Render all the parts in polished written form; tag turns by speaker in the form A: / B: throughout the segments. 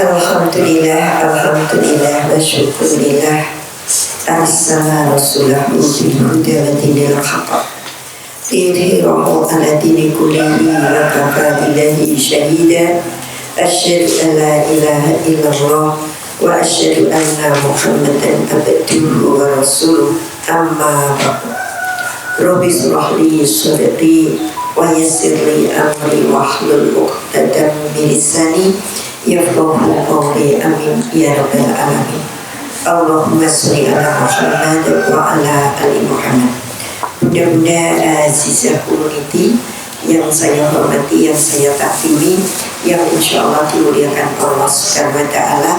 A: Alhamdulillah, alhamdulillah, wa syukurillah. Arsala rasulahu bil huda wa dinil haqq liyudhhirahu ala dini kullihi wa kafa billahi shahida. Asyhadu an la ilaha illallah wa asyhadu anna Muhammadan abduhu wa rasuluh. Amma ba'du. Rabbi shrah li sadri wa yassir li amri wahlul 'uqdatam min lisani yafqahu qawli. Amin ya rabbal alamin. Allahumma sholli ala Muhammad wa ala ali Muhammad. Bunda-bunda azizah community yang saya hormati, yang saya takdimi, yang insya Allah dimuliakan Allah Subhanahu wa ta'ala.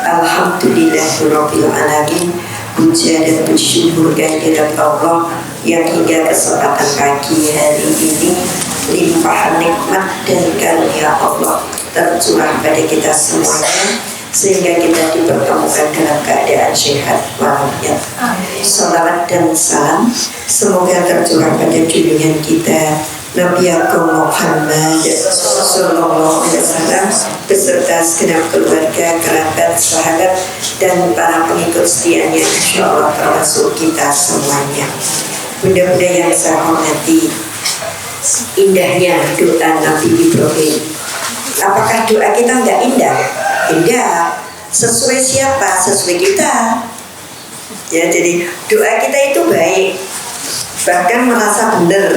A: Alhamdulillahirabbil alamin. Puja dan bersyukur kehadirat Allah yang hingga kesempatan pagi hari ini limpahan nikmat dan karunia Allah tercurah pada kita semuanya, sehingga kita dipertemukan dalam keadaan sehat walafiat. Salawat dan salam semoga tercurah pada junjungan kita Nabi Agung Muhammad sallallahu alaihi wasallam beserta segenap keluarga, kerabat, sahabat dan para pengikut setianya, insyaallah termasuk kita semuanya. Bunda-bunda yang saya hormati, indahnya doa Nabi Ibrahim. Apakah doa kita enggak indah? Indah. Sesuai siapa? Sesuai kita. Ya, jadi doa kita itu baik, bahkan merasa benar,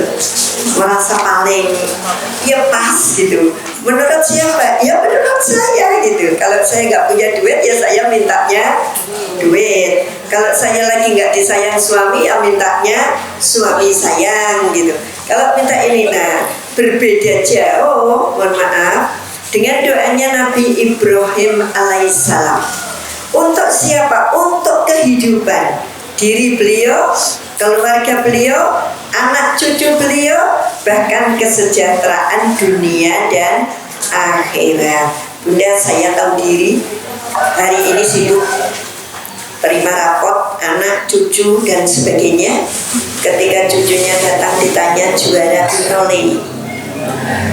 A: merasa paling ya pas gitu. Menurut siapa? Ya menurut saya gitu. Kalau saya nggak punya duit, ya saya mintanya duit. Kalau saya lagi nggak disayang suami, ya mintanya suami sayang gitu. Kalau minta ini, nah berbeda jauh, mohon maaf, dengan doanya Nabi Ibrahim alaihissalam. Untuk siapa? Untuk kehidupan diri beliau, keluarga beliau, anak cucu beliau, bahkan kesejahteraan dunia dan akhirat. Bunda, saya tahu diri hari ini sibuk terima rapot anak, cucu dan sebagainya. Ketika cucunya datang ditanya juara Inoli,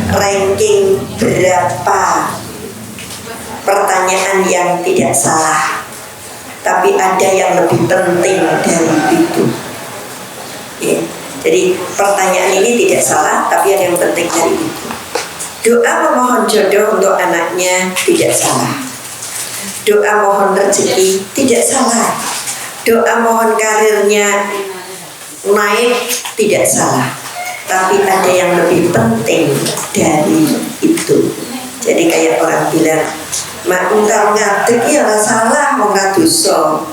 A: ranking berapa, pertanyaan yang tidak salah, tapi ada yang lebih penting dari itu ya. Jadi pertanyaan ini tidak salah, tapi ada yang penting dari itu. Doa memohon jodoh untuk anaknya tidak salah, doa mohon rezeki tidak salah, doa mohon karirnya naik tidak salah, tapi ada yang lebih penting dari itu. Jadi kayak orang bilang, mak engkau ngadeg ya ora salah, wong ra dosa.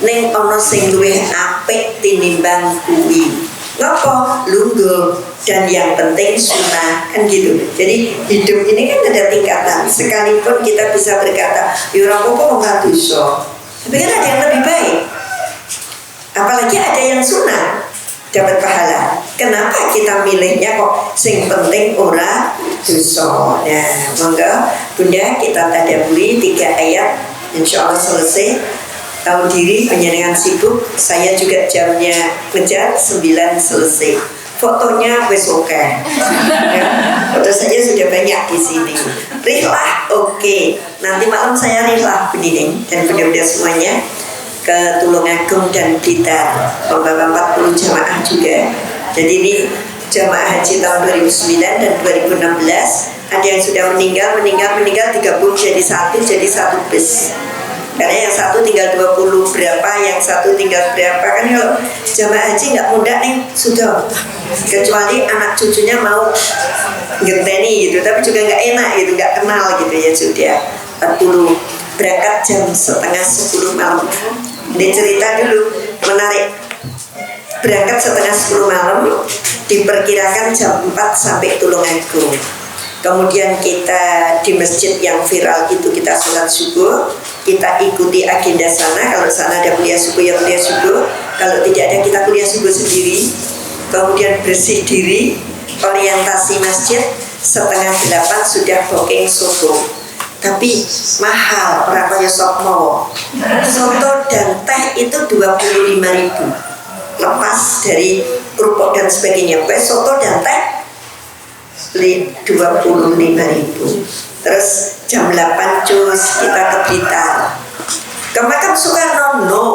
A: Ning ana sing luwih apik tinimbang kuwi. Ngapa? Lungguh dan yang penting sunah, kan gitu. Jadi hidup ini kan ada tingkatan. Sekalipun kita bisa berkata, ya ora apa-apa wong ra dosa, tapi kan ada yang lebih baik. Apalagi ada yang sunah, dapat pahala. Kenapa kita milihnya kok sing penting ora dosa? Nah, monggo Bunda kita tadabburi 3 ayat, insya Allah selesai. Tahu diri, penyenangan sibuk. Saya juga jamnya ngejar 9 selesai. Fotonya wes oke. Ya, foto saya sudah banyak di sini. Rihlah, oke. Nanti malam saya rihlah Benining dan bunda-bunda semuanya ke Tulungagung dan Blitar, membawa 40 jamaah juga. Jadi ini jamaah haji tahun 2009 dan 2016. Ada yang sudah meninggal digabung jadi satu bus. Karena yang satu tinggal 20 berapa, yang satu tinggal berapa. Kan kalau jamaah haji nggak mudah nih sudah, kecuali anak cucunya mau ngerteni gitu, tapi juga nggak enak gitu, nggak kenal gitu ya. Sudah 40 berangkat jam setengah 10 malam. Ini cerita dulu menarik. Berangkat setengah 10 malam, diperkirakan jam 4 sampai Tulungagung. Kemudian kita di masjid yang viral itu kita sholat subuh, kita ikuti agenda sana. Kalau sana ada kuliah subuh ya kuliah subuh, kalau tidak ada kita kuliah subuh sendiri. Kemudian bersih diri, orientasi masjid, setengah 8 sudah booking subuh. Tapi mahal, orang kaya sokmo. Soto dan teh itu 25.000, lepas dari kerupuk dan sebagainya. Soto dan teh 25.000. Terus jam 8 cus kita ke Blitar. Ke makam Soekarno no.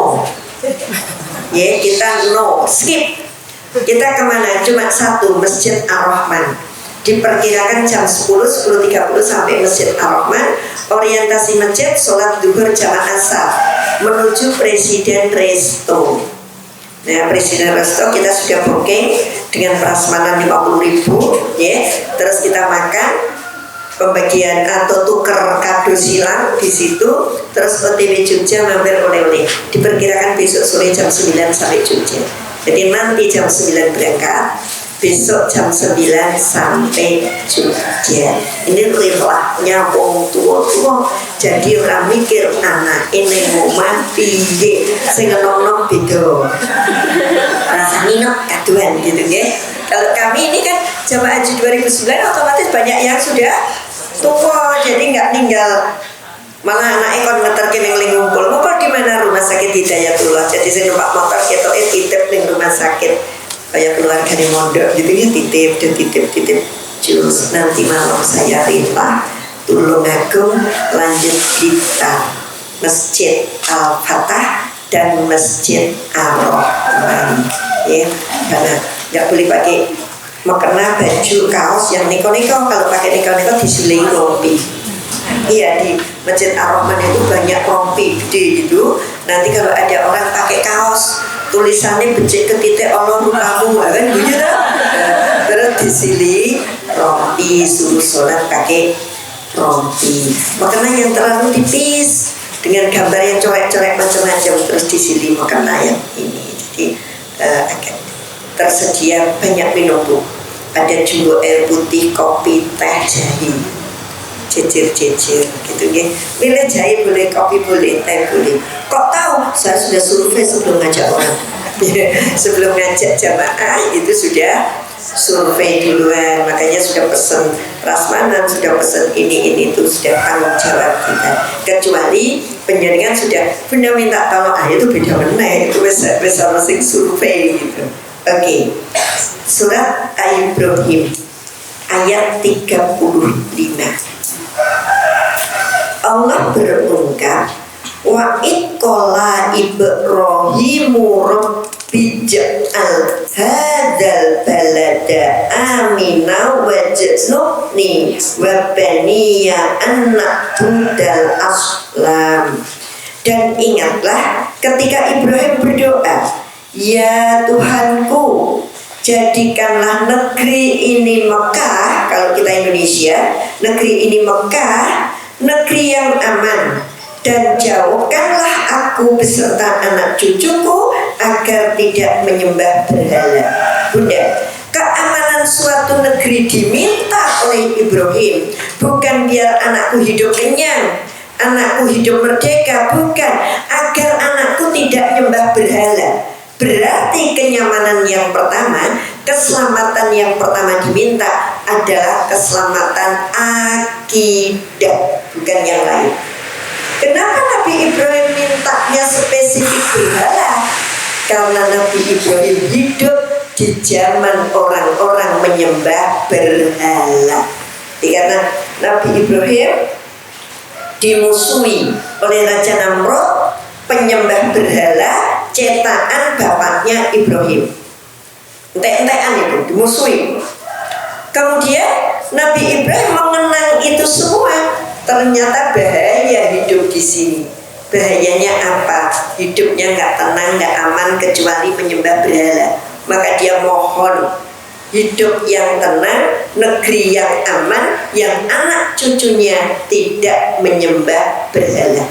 A: Ya, kita no, skip. Kita kemana? Cuma satu, Masjid Ar-Rahman. Diperkirakan jam 10:30 sampai Masjid Ar-Rahman. Orientasi masjid, sholat duhur jamaah asar menuju Presiden Resto. Nah, Presiden Resto kita sudah booking dengan prasmanan 50.000, ya. Terus kita makan, pembagian atau tuker kado silang di situ. Terus OTW Jogja mampir oleh-oleh. Diperkirakan besok sore jam 9 sampai Jogja. Jadi nanti jam 9 berangkat, besok jam 9 sampai Jogja. Ini relahnya wong tua-tua. Jadi orang mikir anak ini mau mati, sing nom-nom beda. Rasa nginep kaduan gitu ya. Kalau kami ini kan jamaah haji 2009 otomatis banyak yang sudah tua, jadi nggak tinggal. Malah anak ekor ngeterkin yang ngumpul di mana rumah sakit Hidayatullah. Jadi saya numpak motor kita titip di rumah sakit kayak keluarga di mondok gitu ya, titip jus. Nanti malam saya rela Tulungagung lanjut kita Masjid Al-Fatah dan Masjid Ar-Rahman, ya. Karena nggak boleh pakai mukena baju kaos yang niko-niko. Kalau pakai niko-niko disiling rompi. Iya, di Masjid Ar-Rahman itu banyak rompi gede gitu. Nanti kalau ada orang pakai kaos tulisannya becek ke titik Allah rupamu kan gitu. Terus disiling rompi, suruh sholat pakai rompi. Mukena yang terlalu tipis dengan gambar yang coret-coret macam-macam, terus disiling mukena yang ini. Jadi akan tersedia banyak minum, Bu. Ada jumbo air putih, kopi, teh, jahe, jejer-jejer gitu ya. Milih jahe boleh, kopi boleh, teh boleh. Kok tahu? Saya sudah survei sebelum ngajak orang. Sebelum ngajak jamaah itu sudah survei duluan, makanya sudah pesen prasmanan, sudah pesen ini itu sudah tanggung jawab kita. Kecuali penjaringan sudah benar minta tolong, itu beda meneh, itu besar masing survei gitu. Oke. Surat Al-Ibrahim ayat 35. Allah berungkap, wa iqala Ibrahimu rabbi ja'al hadzal balada amina waj'alni wa baniya an na'budal aslam. Dan ingatlah ketika Ibrahim berdoa, ya Tuhanku, jadikanlah negeri ini Mekah. Kalau kita Indonesia, negeri ini Mekah, negeri yang aman, dan jauhkanlah aku beserta anak cucuku agar tidak menyembah berhala. Bunda, keamanan suatu negeri diminta oleh Ibrahim, bukan biar anakku hidup kenyang, anakku hidup merdeka, bukan, agar anakku tidak menyembah berhala. Berarti kenyamanan yang pertama, keselamatan yang pertama diminta adalah keselamatan akidah, bukan yang lain. Kenapa Nabi Ibrahim mintanya spesifik berhala? Karena Nabi Ibrahim hidup di zaman orang-orang menyembah berhala. Karena Nabi Ibrahim dimusuhi oleh Raja Namrud, penyembah berhala, cetakan bapaknya Ibrahim. Entek-entekan itu dimusuhi. Kemudian Nabi Ibrahim mengenang itu semua. Ternyata bahaya hidup di sini. Bahayanya apa? Hidupnya nggak tenang, nggak aman kecuali menyembah berhala. Maka dia mohon hidup yang tenang, negeri yang aman, yang anak cucunya tidak menyembah berhala.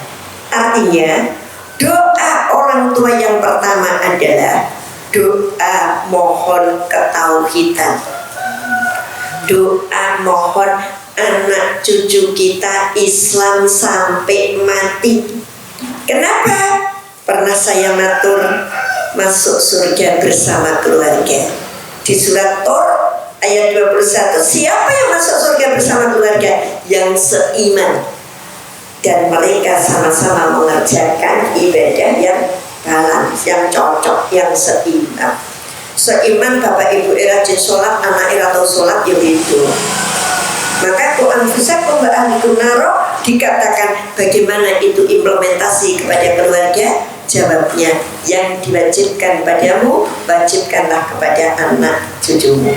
A: Artinya doa orang tua yang pertama adalah doa mohon ketauhidan. Doa mohon anak cucu kita Islam sampai mati. Kenapa? Pernah saya matur masuk surga bersama keluarga. Di surat Tur ayat 21, siapa yang masuk surga bersama keluarga? Yang seiman, dan mereka sama-sama mengerjakan ibadah yang balance, yang cocok, yang seiman. Seiman bapak ibu rajin sholat, anak tahu sholat, ya itu. Maka ku anfusakum wa ahlikum naro dikatakan bagaimana itu implementasi kepada keluarga. Jawabnya, yang diwajibkan padamu wajibkanlah kepada anak cucumu.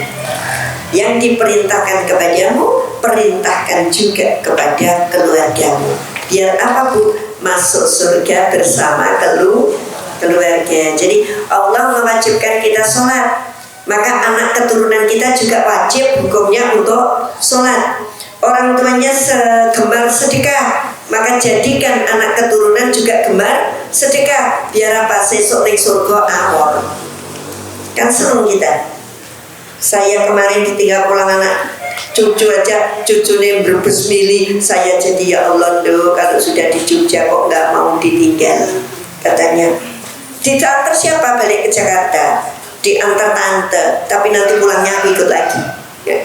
A: Yang diperintahkan kepadamu perintahkan juga kepada keluargamu. Biar apa Bu? Masuk surga bersama keluarga. Jadi Allah mewajibkan kita sholat, maka anak keturunan kita juga wajib hukumnya untuk sholat. Orang tuanya gemar sedekah, maka jadikan anak keturunan juga gemar sedekah. Biar apa? Sesuk ning surga awor. Kan seneng kita. Saya kemarin ditinggal pulang anak cucu aja, cucunya berbes milih. Saya jadi ya Allah doh, kalau sudah di Jogja kok nggak mau ditinggal. Katanya diantar siapa balik ke Jakarta? Diantar tante, tapi nanti pulangnya aku ikut lagi ya.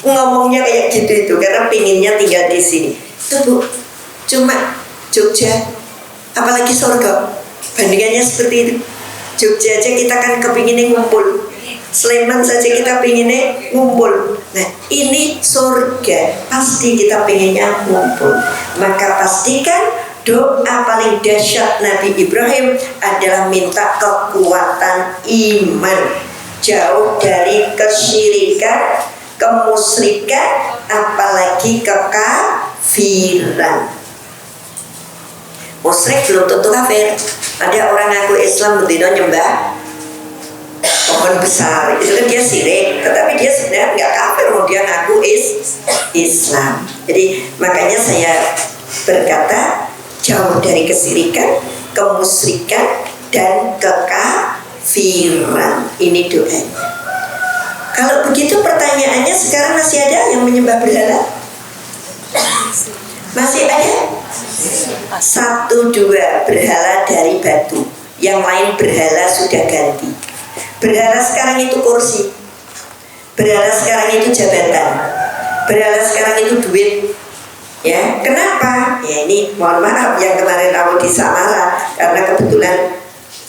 A: Ngomongnya kayak gitu itu karena pinginnya tinggal di sini. Itu Bu, cuma Jogja apalagi surga bandingannya seperti itu. Jogja aja kita kan kepinginnya ngumpul, Sleman saja kita pinginnya ngumpul. Nah ini surga, pasti kita pinginnya ngumpul. Maka pastikan doa paling dahsyat Nabi Ibrahim adalah minta kekuatan iman, jauh dari kesyirikan, kemusyrikan, apalagi kekafiran. Musyrik belum tentu kafir. Ada orang ngaku Islam betina nyembah pohon besar, itu kan dia syirik, tetapi dia sebenarnya nggak kafir, dia ngaku Islam. Jadi makanya saya berkata jauh dari kesyirikan, kemusyrikan, dan kekafiran. Ini doanya. Kalau begitu pertanyaannya, sekarang masih ada yang menyembah berhala? Masih ada? 1, 2 berhala dari batu, yang lain berhala sudah ganti. Berhala sekarang itu kursi, berhala sekarang itu jabatan, berhala sekarang itu duit. Ya, kenapa? Ya ini mohon maaf yang kemarin aku di Samara karena kebetulan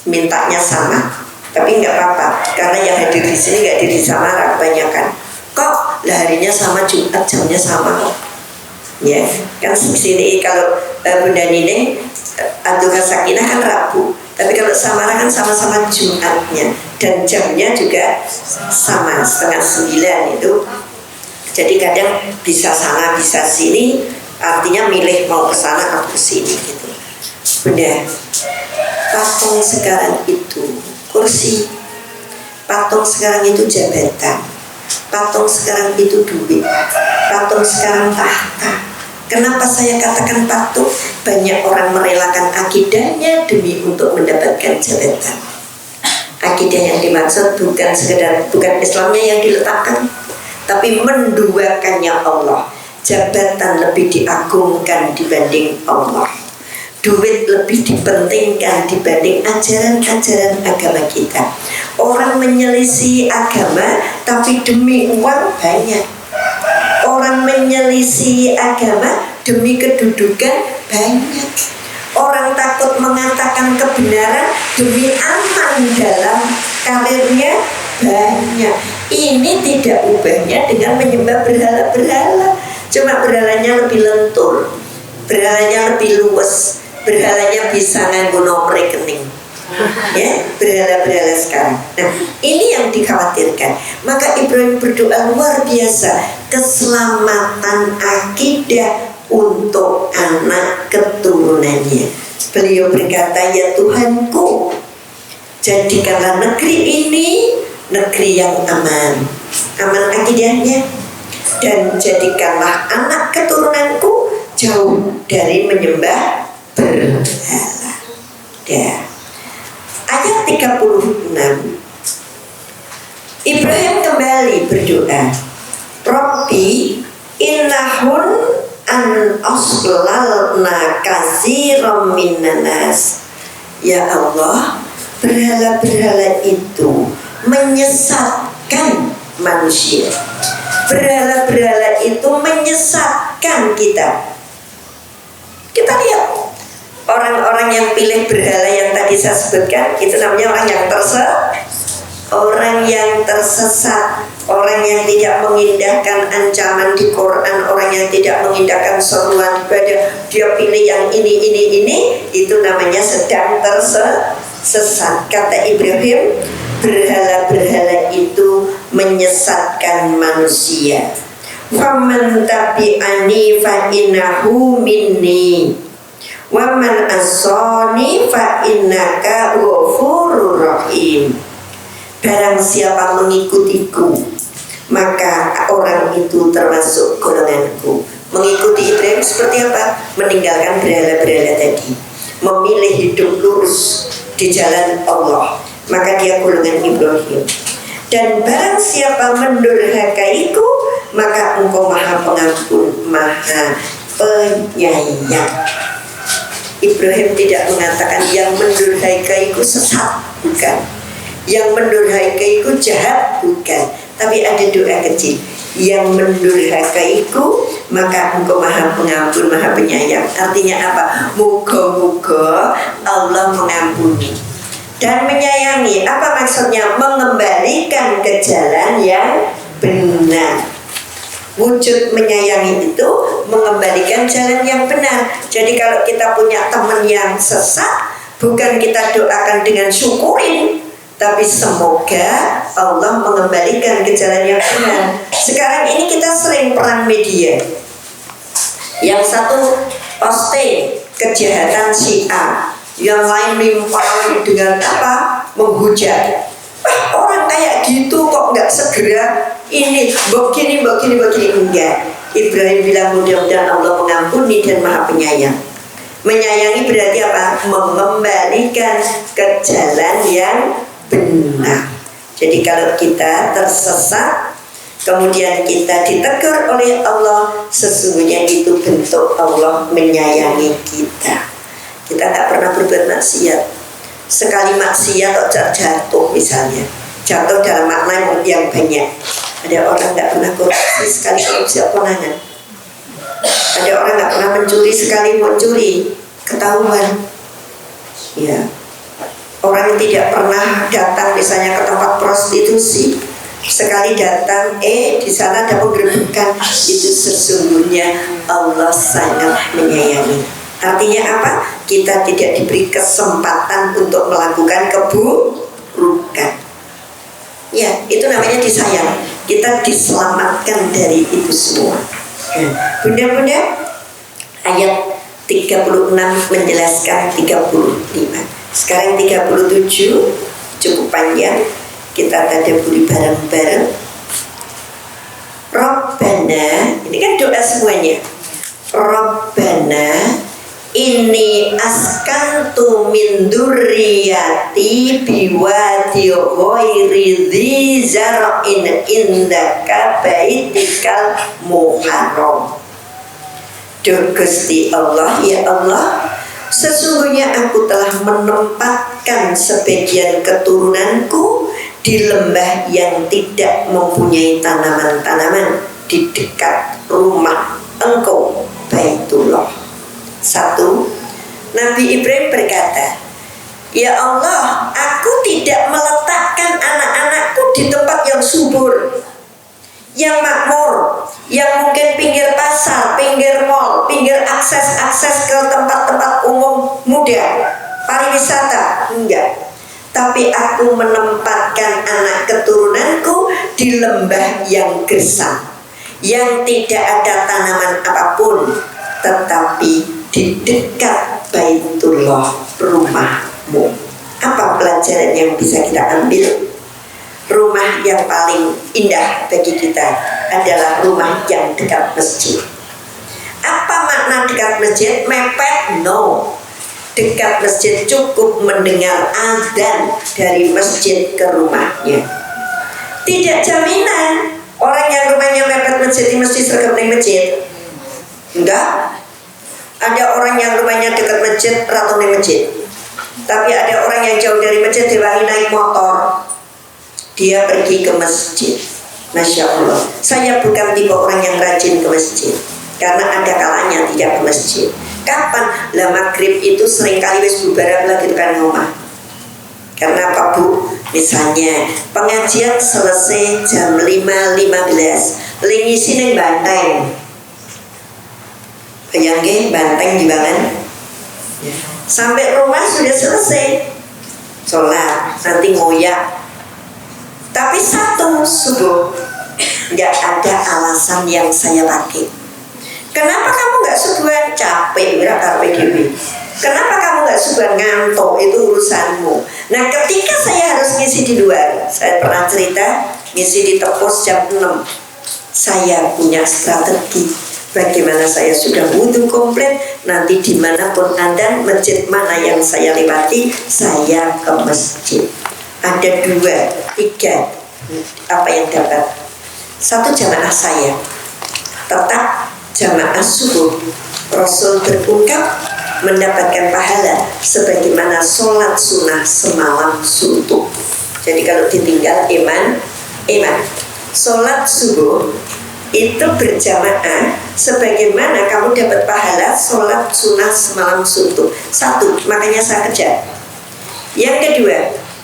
A: mintanya sama. Tapi nggak apa-apa karena yang hadir di sini nggak di Samara kebanyakan. Kok lah harinya sama, Jumat jamnya sama kok. Ya, kan sini kalau Bunda Nining Abdul Sakinah kan Rabu. Tapi kalau Samara kan sama-sama Jumatnya dan jamnya juga sama 8:30 itu. Jadi kadang bisa sana bisa sini, artinya milih mau ke sana atau ke sini gitu. Bunda, patung sekarang itu kursi, patung sekarang itu jabatan, patung sekarang itu duit, patung sekarang tahta. Kenapa saya katakan patung? Banyak orang merelakan akidahnya demi untuk mendapatkan jabatan. Akidah yang dimaksud bukan Islamnya yang diletakkan, tapi menduakannya Allah. Jabatan lebih diagungkan dibanding Allah, duit lebih dipentingkan dibanding ajaran-ajaran agama kita. Orang menyelisih agama tapi demi uang banyak. Orang menyelisih agama demi kedudukan banyak. Orang takut mengatakan kebenaran demi aman dalam karirnya banyak. Ini tidak ubahnya dengan menyembah berhala-berhala. Cuma berhalanya lebih lentur, berhalanya lebih luas, berhalanya bisa nganggo nomor rekening. Ya, berhala-berhala sekarang. Nah, ini yang dikhawatirkan. Maka Ibrahim berdoa luar biasa, keselamatan akidah untuk anak keturunannya. Beliau berkata, ya Tuhanku, jadikanlah negeri ini negeri yang aman, aman akidahnya, dan jadikanlah anak keturunanku jauh dari menyembah berhala. Ya. Ayat 36, Ibrahim kembali berdoa, Rabbi innahun an aslalna katsiran minan nas. Ya Allah, berhala-berhala itu menyesatkan manusia. Berhala-berhala itu menyesatkan kita. Kita lihat orang-orang yang pilih berhala yang tadi saya sebutkan, itu namanya orang yang tersesat. orang yang tidak mengindahkan ancaman di Quran, orang yang tidak mengindahkan seruan ibadah, dia pilih yang ini, itu namanya sedang tersesat. Kata Ibrahim, berhala-berhala itu menyesatkan manusia. Faman tabi'ani fa innahu minni wa man asani fa innaka ghafurur rahim. Barang siapa mengikutiku, maka orang itu termasuk golonganku. Mengikuti Ibrahim seperti apa? Meninggalkan berhala-berhala tadi, memilih hidup lurus di jalan Allah, maka dia golongan Ibrahim. Dan barang siapa mendurhakaiku, maka engkau maha pengampun, maha penyayang. Ibrahim tidak mengatakan yang mendurhakaiku sesat, bukan. Yang mendurhakaiku jahat, bukan. Tapi ada doa kecil, yang mendurhakaiku maka engkau maha pengampun, maha penyayang. Artinya apa? Moga-moga Allah mengampuni dan menyayangi. Apa maksudnya? Mengembalikan ke jalan yang benar. Wujud menyayangi itu mengembalikan jalan yang benar. Jadi kalau kita punya teman yang sesat, bukan kita doakan dengan syukurin, tapi semoga Allah mengembalikan ke jalan yang benar. Sekarang ini kita sering perang media. Yang satu posting kejahatan si A, yang lain nimpal dengan apa? Menghujat. Orang kayak gitu kok nggak segera ini begini enggak. Ibrahim bilang mudah-mudahan Allah mengampuni dan maha penyayang. Menyayangi berarti apa? Mengembalikan ke jalan yang benar. Jadi kalau kita tersesat, kemudian kita ditegur oleh Allah, sesungguhnya itu bentuk Allah menyayangi kita. Kita tak pernah berbuat maksiat. Sekali maksiat atau jatuh misalnya, jatuh dalam makna yang banyak. Ada orang tak pernah korupsi, sekali korupsi konangan. Ada orang tak pernah mencuri, sekali mencuri ketahuan. Ya. Orang yang tidak pernah datang misalnya ke tempat prostitusi, sekali datang, di sana ada penggerebekan, itu sesungguhnya Allah sangat menyayangi. Artinya apa? Kita tidak diberi kesempatan untuk melakukan keburukan. Ya, itu namanya disayang. Kita diselamatkan dari itu semua. Bunda-bunda, ayat 36 menjelaskan 35. Sekarang 37 cukup panjang. Kita tadabburi bareng-bareng. Rabbana, ini kan doa semuanya. Rabbana inni askantu min dzurriyyati biwadi ghairi dzi zar'in indaka baitikal muharram. Duh Gusti Allah, ya Allah, sesungguhnya aku telah menempatkan sebagian keturunanku di lembah yang tidak mempunyai tanaman-tanaman di dekat rumah Engkau, Baitullah. 1. Nabi Ibrahim berkata, ya Allah, aku tidak meletakkan anak-anakku di tempat yang subur, yang makmur, yang mungkin pinggir pasar, pinggir mall, pinggir akses ke tempat-tempat umum mudah, pariwisata, enggak. Tapi aku menempatkan anak keturunanku di lembah yang gersang, yang tidak ada tanaman apapun, tetapi di dekat Baitullah, rumahmu. Apa pelajaran yang bisa kita ambil? Rumah yang paling indah bagi kita adalah rumah yang dekat masjid. Apa makna dekat masjid? Mepet? No. Dekat masjid cukup mendengar azan dari masjid ke rumahnya. Tidak jaminan orang yang rumahnya mepet masjid di masjid sergap di masjid. Enggak. Ada orang yang rumahnya dekat masjid ratu di masjid. Tapi ada orang yang jauh dari masjid diwangi naik motor, dia pergi ke masjid. Masya Allah, saya bukan tipe orang yang rajin ke masjid, karena ada kalanya tidak ke masjid. Kapan? Lah maghrib itu seringkali wis bubaran lagi tekan rumah. Karena apa Bu? Misalnya pengajian selesai jam 5.15, ngisi ning Banteng. Bayangke Banteng di Bangan. Sampai rumah sudah selesai sholat, nanti ngoyak. Tapi satu subuh nggak ada alasan yang saya pakai. Kenapa kamu nggak subuhan? Capek, berapa PGB? Kenapa kamu nggak subuhan? Ngantuk, itu urusanmu. Nah, ketika saya harus ngisi di luar, saya pernah cerita ngisi di Tepos jam 6. Saya punya strategi bagaimana saya sudah wudhu komplit, nanti dimanapun adzan, masjid mana yang saya lewati, saya ke masjid. Ada 2, 3 apa yang dapat. Satu, jamaah saya tetap jamaah subuh. Rasul berungkap mendapatkan pahala sebagaimana sholat sunnah semalam suntuk. Jadi kalau ditinggal iman sholat subuh itu berjamaah sebagaimana kamu dapat pahala sholat sunnah semalam suntuk. Satu, makanya saya kejar. Yang kedua,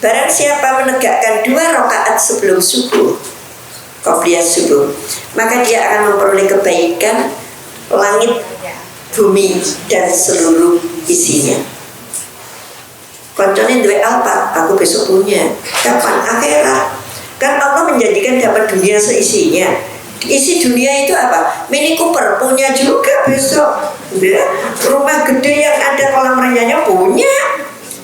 A: barang siapa menegakkan 2 rakaat sebelum subuh, qobliyah subuh, maka dia akan memperoleh kebaikan langit, bumi, dan seluruh isinya. Konconin duwe apa? Aku besok punya. Kapan? Akhirat. Kan Allah menjanjikan dapat dunia seisinya. Isi dunia itu apa? Mini Cooper punya juga besok. Rumah gede yang ada kolam renangnya punya.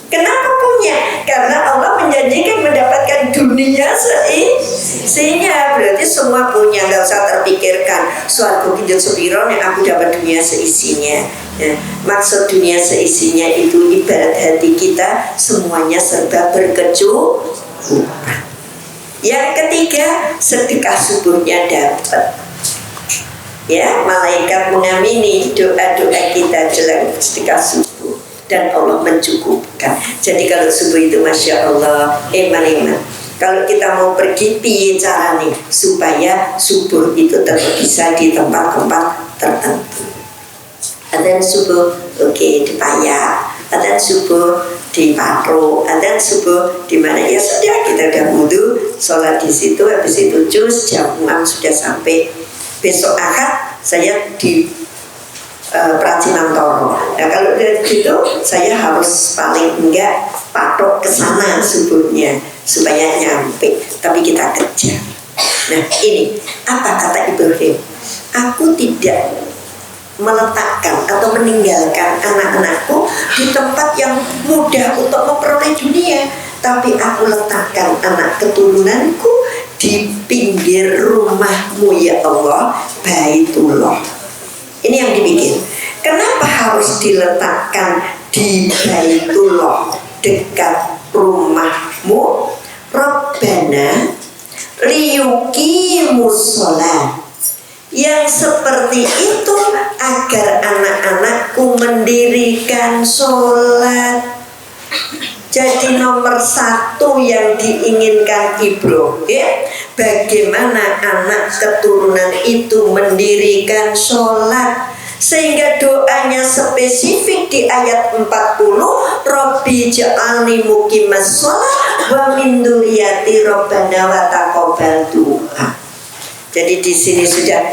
A: Kenapa punya? Karena Allah menjanjikan mendapatkan dunia seisinya. Berarti semua punya, nggak usah terpikirkan soal pinjol sepiro yang aku dapat dunia seisinya. Nah, maksud dunia seisinya itu ibarat hati kita semuanya serba berkecukupan. Yang ketiga, sedekah subuhnya dapat. Ya, malaikat mengamini doa-doa kita jelang sedekah subuh dan Allah mencukupkan. Jadi kalau subuh itu masya Allah, iman. Kalau kita mau pergi, piye caranya supaya subuh itu tetap bisa di tempat-tempat tertentu. Adzan subuh, oke, di Payak. Adzan subuh di Patro. Adzan subuh di mana? Ya sudah, kita udah wudhu, sholat di situ, habis itu cus jam 6 sudah sampai. Besok Ahad saya di Pracimantoro. Nah kalau dari gitu saya harus paling enggak patok ke sana subuhnya supaya nyampe. Tapi kita kerja. Nah ini apa kata Ibrahim? Aku tidak meletakkan atau meninggalkan anak-anakku di tempat yang mudah untuk memperoleh dunia, tapi aku letakkan anak keturunanku di pinggir rumahmu ya Allah, Baitullah. Ini yang dibikin. Kenapa harus diletakkan di Baitullah dekat rumahmu? Rabbana liyuqimus shalah. Yang seperti itu agar anak-anakku mendirikan sholat. Jadi nomor 1 yang diinginkan Ibrahim, bagaimana anak keturunan itu mendirikan sholat. Sehingga doanya spesifik di ayat 40, Rabbi ja'alni muqimas sholat wa min dzurriyyati rabbana wa taqabbal du'a. Jadi di sini sudah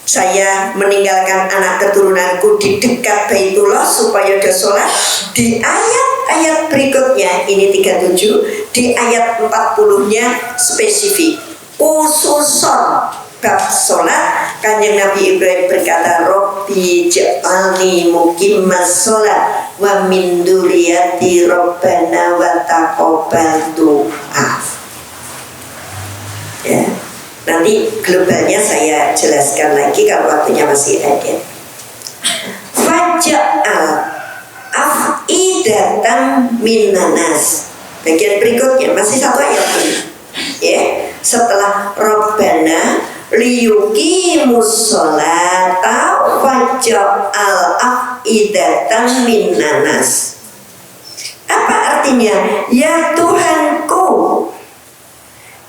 A: saya meninggalkan anak keturunanku di dekat Baitullah supaya dia sholat. Di ayat-ayat berikutnya, ini 37, di ayat 40-nya spesifik. Khususon bab sholat, Kanjeng Nabi Ibrahim berkata, Rabbi ja'alni muqimas sholat wa min dzurriyyati rabbana wa taqabbal du'a. Ya. Nanti globalnya saya jelaskan lagi kalau waktunya masih ada. Faja'al af'idatan minanas. Bagian berikutnya masih 1 ayat ini. Ya, setelah Rabbana liyuqimus sholata faja'al af'idatan minanas. Apa artinya? Ya Tuhanku,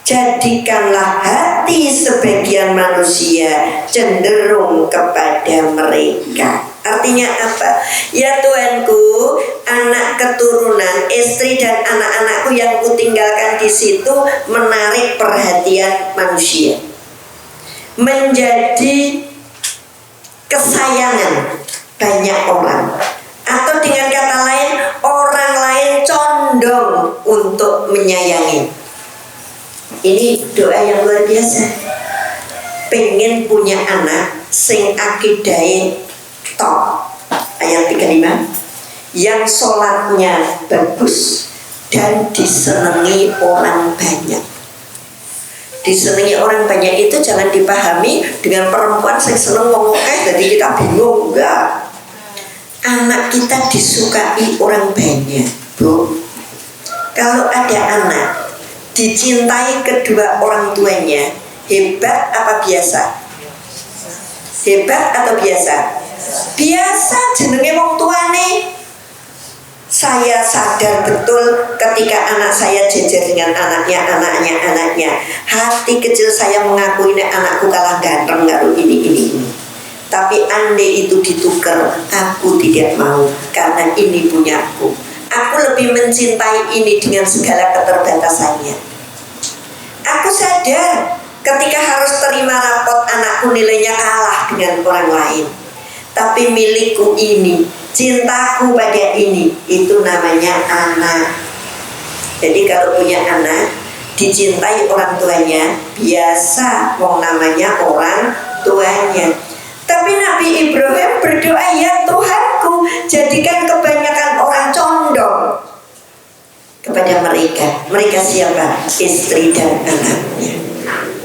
A: jadikanlah hati sebagian manusia cenderung kepada mereka. Artinya apa? Ya Tuhanku, anak keturunan, istri dan anak-anakku yang kutinggalkan di situ menarik perhatian manusia, menjadi kesayangan banyak orang, atau dengan kata lain orang lain condong untuk menyayangi. Ini doa yang luar biasa. Pengen punya anak sing akidahe top, ayat 35, yang sholatnya bagus dan disenangi orang banyak. Disenangi orang banyak itu jangan dipahami dengan perempuan yang seneng ngomong jadi kita bingung, enggak. Anak kita disukai orang banyak, Bu. Kalau ada anak dicintai kedua orang tuanya, hebat apa biasa? Hebat atau biasa? Biasa, jenenge wong tuane. Saya sadar betul ketika anak saya jejer dengan anaknya. Hati kecil saya mengakui anakku kalah ganteng karo ini. Tapi andai itu ditukar, aku tidak mau, karena ini punyaku. Aku lebih mencintai ini dengan segala keterbatasannya. Aku sadar ketika harus terima rapot anakku nilainya kalah dengan orang lain. Tapi milikku ini, cintaku pada ini, itu namanya anak. Jadi kalau punya anak, dicintai orang tuanya, biasa wong namanya orang tuanya. Tapi Nabi Ibrahim berdoa, ya Tuhanku, jadikan kebanyakan orang condong kepada mereka. Mereka siapa? Istri dan anaknya.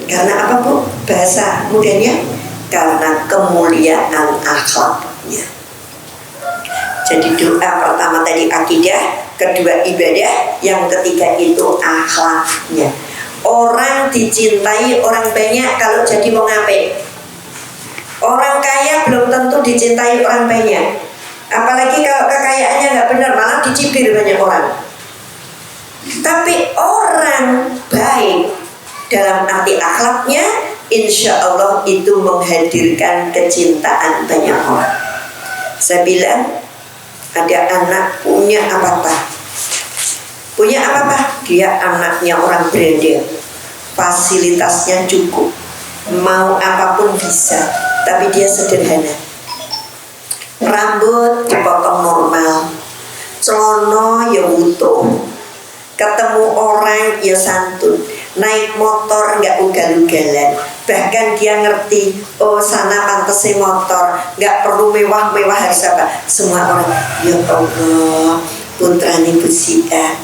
A: Karena apa, Bu? Bahasa mudanya? Karena kemuliaan akhlaknya. Jadi doa pertama tadi akidah, kedua ibadah, yang ketiga itu akhlaknya. Orang dicintai orang banyak kalau jadi mau ngapain? Orang kaya belum tentu dicintai orang banyak. Apalagi kalau kekayaannya nggak benar, malah dicibir banyak orang. Tapi orang baik dalam arti akhlaknya, insya Allah itu menghadirkan kecintaan banyak orang. Saya bilang, ada anak punya apa-apa. Punya apa-apa? Dia anaknya orang berada, fasilitasnya cukup, mau apapun bisa. Tapi dia sederhana. Rambut dipotong normal, celana ya utuh, ketemu orang ya santun, naik motor nggak ugal-ugalan. Bahkan dia ngerti, oh sana pantesnya motor, nggak perlu mewah-mewah harus apa. Semua orang, ya Allah, putrane Busia,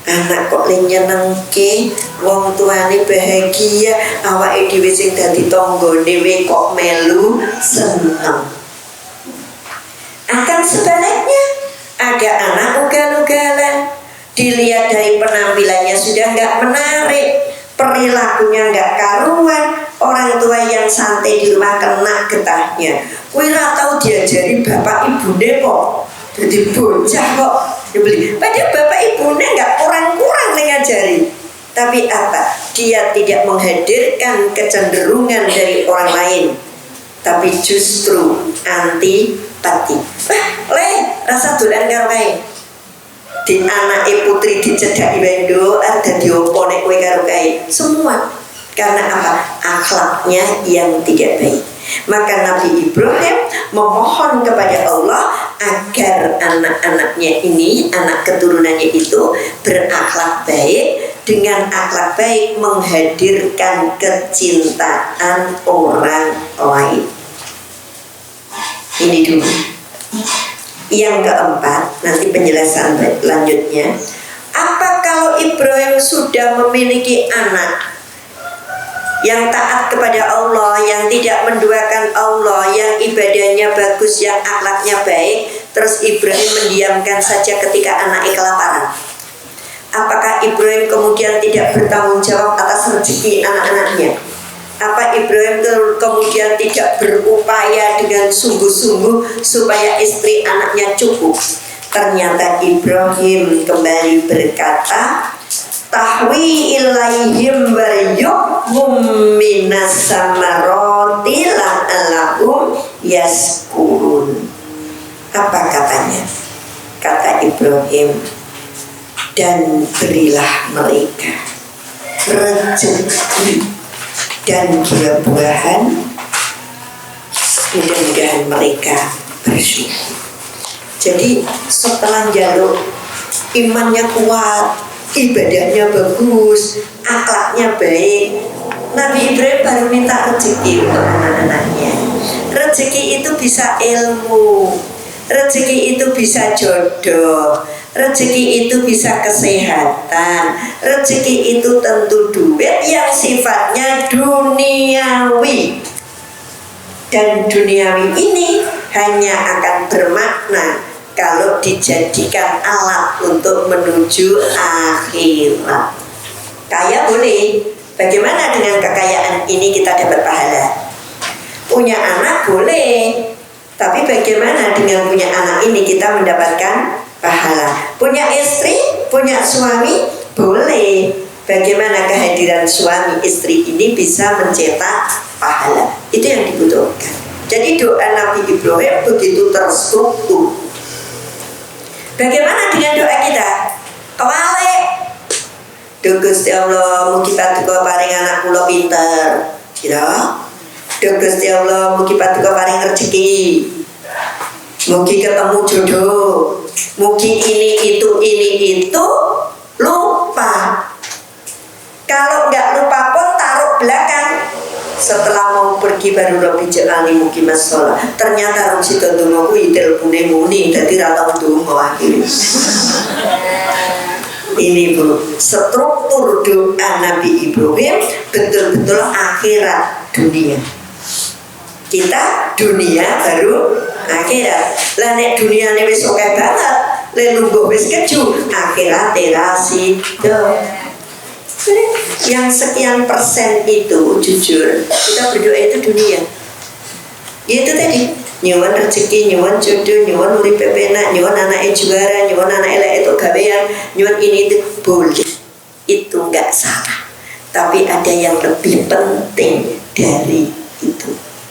A: anak kok nyenengke, wong tuane bahagia, awake dhewe sing dadi tanggane dhewe kok melu seneng. Akan sebaliknya, ada anak ugal-ugalan, dilihat dari penampilannya sudah nggak menarik, perilakunya nggak karuan, orang tua yang santai di rumah kena getahnya. Kuwi ra tau diajari bapak ibune kok, jadi bocah kok dibeli. Padahal bapak ibunya nggak kurang-kurang ngajari. Tapi apa? Dia tidak menghadirkan kecenderungan dari orang lain, tapi justru antipati. Rasa dolan karo kae. Di anake putri dicedhaki wendo, ada diopo nek kowe karo kae. Semua karena apa? Akhlaknya yang tidak baik. Maka Nabi Ibrahim memohon kepada Allah agar anak-anaknya ini, anak keturunannya itu berakhlak baik. Dengan akhlak baik menghadirkan kecintaan orang lain. Ini dulu. Yang keempat, nanti penjelasan lanjutnya. Apa kalau Ibrahim sudah memiliki anak yang taat kepada Allah, yang tidak menduakan Allah, yang ibadahnya bagus, yang akhlaknya baik, terus Ibrahim mendiamkan saja ketika anaknya kelaparan? Apakah Ibrahim kemudian tidak bertanggung jawab atas rezeki anak-anaknya? Apa Ibrahim kemudian tidak berupaya dengan sungguh-sungguh supaya istri anaknya cukup? Ternyata Ibrahim kembali berkata, tahwi ilaihim baryuhum minas samaroti la'allahum yaskurun. Apa katanya? Kata Ibrahim, Ibrahim, dan berilah mereka rezeki dan buah-buahan, mudah-mudahan mereka bersyukur. Jadi setelah jaluk imannya kuat, ibadahnya bagus, akhlaknya baik, Nabi Ibrahim baru minta rezeki untuk anak-anaknya. Rezeki itu bisa ilmu, rezeki itu bisa jodoh, rezeki itu bisa kesehatan, rezeki itu tentu duit yang sifatnya duniawi. Dan duniawi ini hanya akan bermakna kalau dijadikan alat untuk menuju akhirat. Kaya boleh, bagaimana dengan kekayaan ini kita dapat pahala? Punya anak boleh, tapi bagaimana dengan punya anak ini kita mendapatkan pahala? Punya istri, punya suami boleh, bagaimana kehadiran suami istri ini bisa mencetak pahala? Itu yang dibutuhkan. Jadi doa Nabi Ibrahim begitu terstruktur. Bagaimana dengan doa kita? Kewalik, Duh Gusti Allah, mugi paduka paring anak kula pinter, kira. Duh Gusti Allah, mugi paduka paring rezeki, mugi ketemu jodoh, mugi ini itu. Lupa. Kalau nggak lupa pun taruh belakang. Setelah mau pergi baru Rabbi jalani mugi masalah. Ternyata rong sida ndonga kuwi telpone muni dadi ra tau ndonga akhire. Ini Bu, struktur doa Nabi Ibrahim betul-betul akhirat dunia. Kita dunia baru akhirat. Lah nek duniane wis akeh banget, le lungguh wis keju, akhirat terasido. Yang sekian persen itu jujur kita berdoa itu dunia. Itu tadi nyuwun rezeki, nyuwun jodoh, nyuwun urip pepenak, nyuwun anake juara, nyuwun anak elek itu gawean, nyuwun ini itu boleh. Itu enggak salah. Tapi ada yang lebih penting dari itu.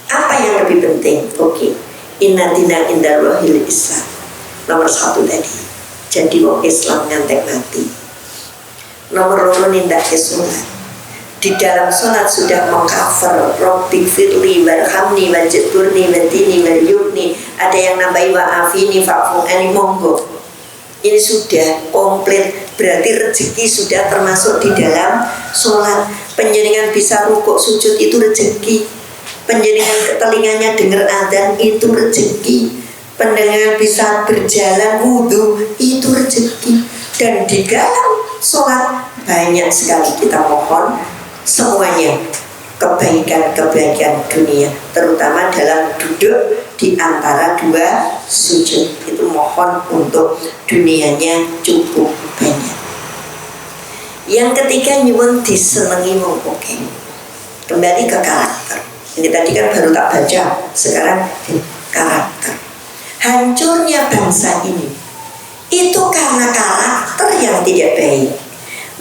A: Apa yang lebih penting? Oke. Inna dina indallahil Islam. Nomor 1 tadi. Jadi wong Islam ngantek mati. Nomor 2 nindak sholat. Di dalam sholat sudah mengcover Rabbi firli warhamni wajburni wadini walyubni. Ada yang nambahi wa'afini fa'fu'ani, monggo. Ini sudah komplit. Berarti rezeki sudah termasuk di dalam sholat. Penjenengan bisa rukuk sujud itu rezeki. Penjenengan telinganya dengar adzan itu rezeki. Pendengar bisa berjalan wudhu itu rezeki. Dan di dalam sholat banyak sekali kita mohon semuanya kebaikan-kebaikan dunia, terutama dalam duduk di antara 2 sujud itu mohon untuk dunianya cukup banyak. Yang ketiga nyuwun disenengi wong oke. Kembali ke karakter. Ini tadi kan baru tak baca, sekarang karakter. Hancurnya bangsa ini itu karena karakter yang tidak baik.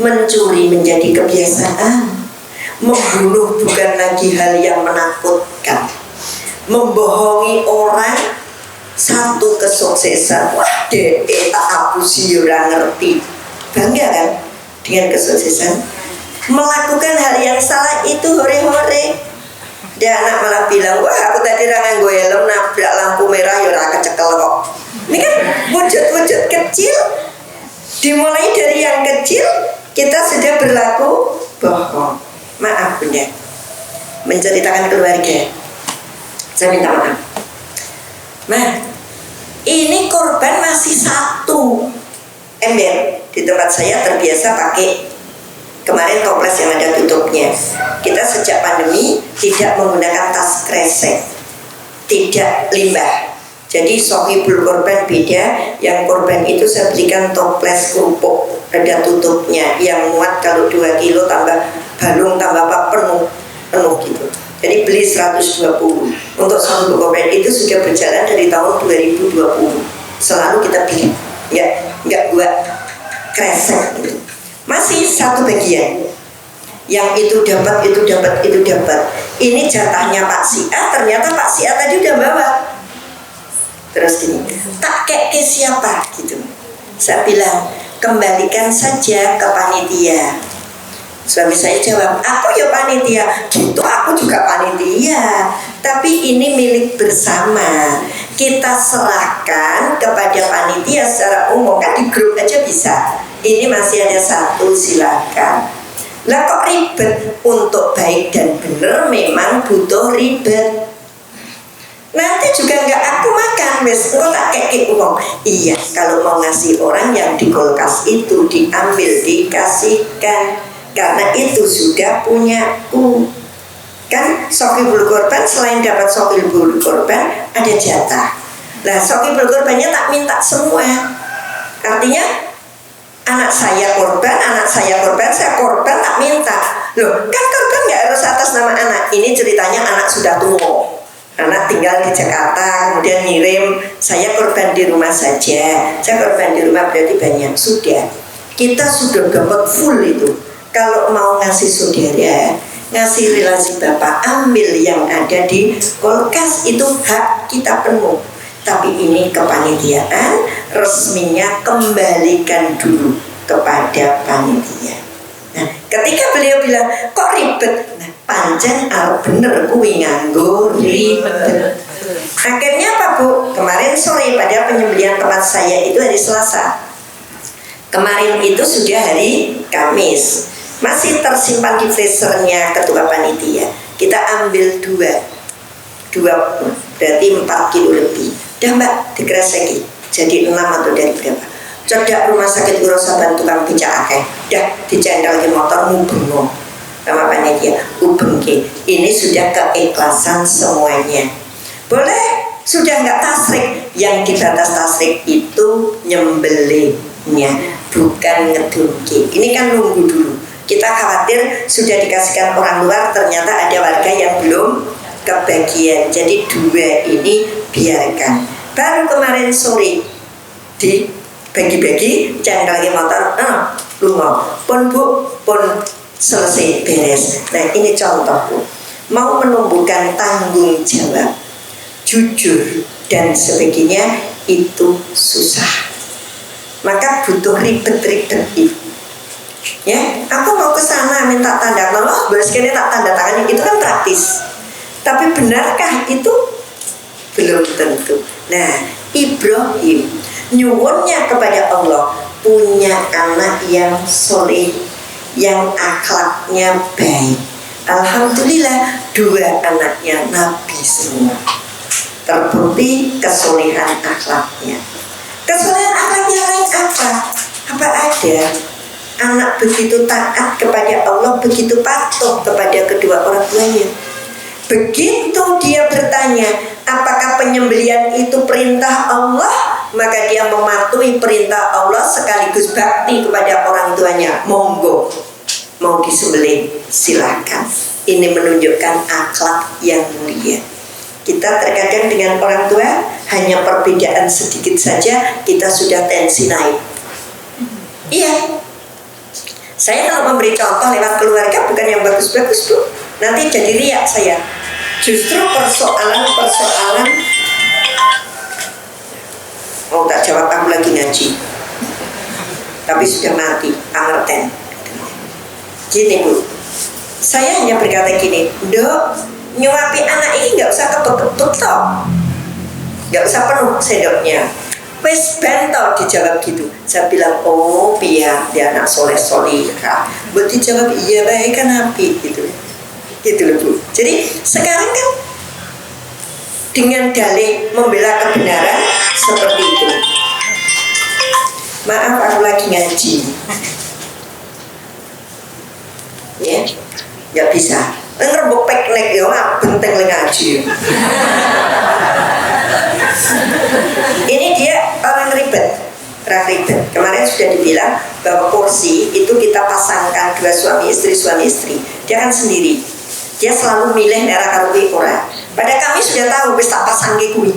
A: Mencuri menjadi kebiasaan, membunuh bukan lagi hal yang menakutkan, membohongi orang satu kesuksesan. Wah, tak aku sih orang ngerti. Bangga kan dengan kesuksesan. Melakukan hal yang salah itu hore-hore. Dia anak malah bilang, wah aku tadi nganggo helm nabrak lampu merah ya ora kecekel kok. Ini kan wujud-wujud kecil. Dimulai dari yang kecil kita sudah berlaku bohong. Maaf Bunda, menceritakan keluarga, saya minta maaf. Nah, ini korban masih 1 ember. Di tempat saya terbiasa pakai kemarin toples yang ada tutupnya. Kita sejak pandemi tidak menggunakan tas kresek, tidak limbah. Jadi sohibul korban beda. Yang korban itu saya belikan toples kerupuk, ada tutupnya yang muat kalau 2 kilo tambah balung tambah apa penuh gitu. Jadi beli 120. Untuk sohibul korban itu sudah berjalan dari tahun 2020. Selalu kita beli, nggak buat kresek gitu. Masih 1 bagian. Yang itu dapat. Ini jatahnya Pak Si A, ternyata Pak Si A tadi udah bawa. Terus gini, tak kek ke siapa gitu. Saya bilang, kembalikan saja ke panitia. Suami saya jawab, aku ya panitia. Gitu, aku juga panitia. Tapi ini milik bersama. Kita serahkan kepada panitia secara umum. Kan di grup aja bisa. Ini masih ada satu, silakan. Lah kok ribet? Untuk baik dan benar memang butuh ribet. Nanti juga nggak aku makan, wes engkau tak kekik uang. Iya, kalau mau ngasih orang yang di kulkas itu diambil, dikasihkan. Karena itu sudah punyaku. Kan Shokibul Korban selain dapat Shokibul Korban ada jatah. Nah Shokibul Korbannya tak minta semua. Artinya anak saya korban, saya korban tak minta. Loh kan korban nggak harus atas nama anak. Ini ceritanya anak sudah tua. Anak tinggal di Jakarta, kemudian ngirim, saya korban di rumah saja. Saya korban di rumah berarti banyak. Sudah, kita sudah dapat full itu. Kalau mau ngasih saudara, ngasih relasi bapak, ambil yang ada di kulkas, itu hak kita penuh. Tapi ini kepanitiaan, resminya kembalikan dulu kepada panitia. Nah, ketika beliau bilang, kok ribet? Nah, pancen bener kuwi nganggo ribet. Akhirnya apa Bu? Kemarin sore pada penyembelihan tempat saya itu hari Selasa. Kemarin itu sudah hari Kamis. Masih tersimpan di freezernya ketua panitia. Kita ambil dua berarti 4 kilo lebih. Dah Mbak, dikreseki jadi 6 atau dari berapa? Cedak rumah sakit urusan tukang becak akeh. Dah dicendal ke motor mubeng sama panitia. Ubengke. Ini sudah keikhlasan semuanya. Boleh, sudah nggak tasrik. Yang dibatas tasrik itu nyembelihnya, bukan ngedungke. Ini kan nunggu dulu. Kita khawatir sudah dikasihkan orang luar, ternyata ada warga yang belum kebagian. Jadi 2 ini biarkan. Baru kemarin sore dibagi-bagi, cendalnya motor, lungo. Pun Bu, pun selesai beres. Nah ini contoh Bu. Mau menumbuhkan tanggung jawab, jujur dan sebagainya itu susah. Maka butuh ribet-ribet itu. Ya, aku mau ke sana minta tanda tangan, sekali tak tanda tangan itu kan praktis. Tapi benarkah itu? Belum tentu. Nah, Ibrahim nyuwunnya kepada Allah punya anak yang soleh, yang akhlaknya baik. Alhamdulillah 2 anaknya Nabi semua. Terbukti kesolehan akhlaknya. Kesolehan akhlaknya lain apa? Apa ada? Anak begitu taat kepada Allah, begitu patuh kepada kedua orang tuanya. Begitu dia bertanya, apakah penyembelihan itu perintah Allah? Maka dia mematuhi perintah Allah sekaligus bakti kepada orang tuanya. Monggo, mau disembelih silahkan. Ini menunjukkan akhlak yang mulia. Kita terkadang dengan orang tua hanya perbedaan sedikit saja kita sudah tensi naik. Iya. Saya kalau memberi contoh lewat keluarga bukan yang bagus-bagus Bu, nanti jadi riak saya. Justru persoalan tak jawab, aku lagi ngaji tapi sudah mati, angerten. Gini Bu, saya hanya berkata gini, Dok, nyuapi anak ini gak usah kebet-kebet toh, gak usah penuh sendoknya. Wes bentol dijawab gitu. Saya bilang, oh biar dia anak soleh-soleh. Buat dijawab, iya baik kan Nabi gitu. Gitu loh Bu. Jadi sekarang kan dengan dalih membela kebenaran seperti itu. Maaf aku lagi ngaji. Ya, nggak bisa. Ngerebuk peknek ya, benteng ngaji. Ini dia orang ribet. Kemarin sudah dibilang bahwa kursi itu kita pasangkan 2 suami istri. Dia kan sendiri. Dia selalu milih daerah karupi ora. Pada kami sudah tahu wis tak pasang kuwi.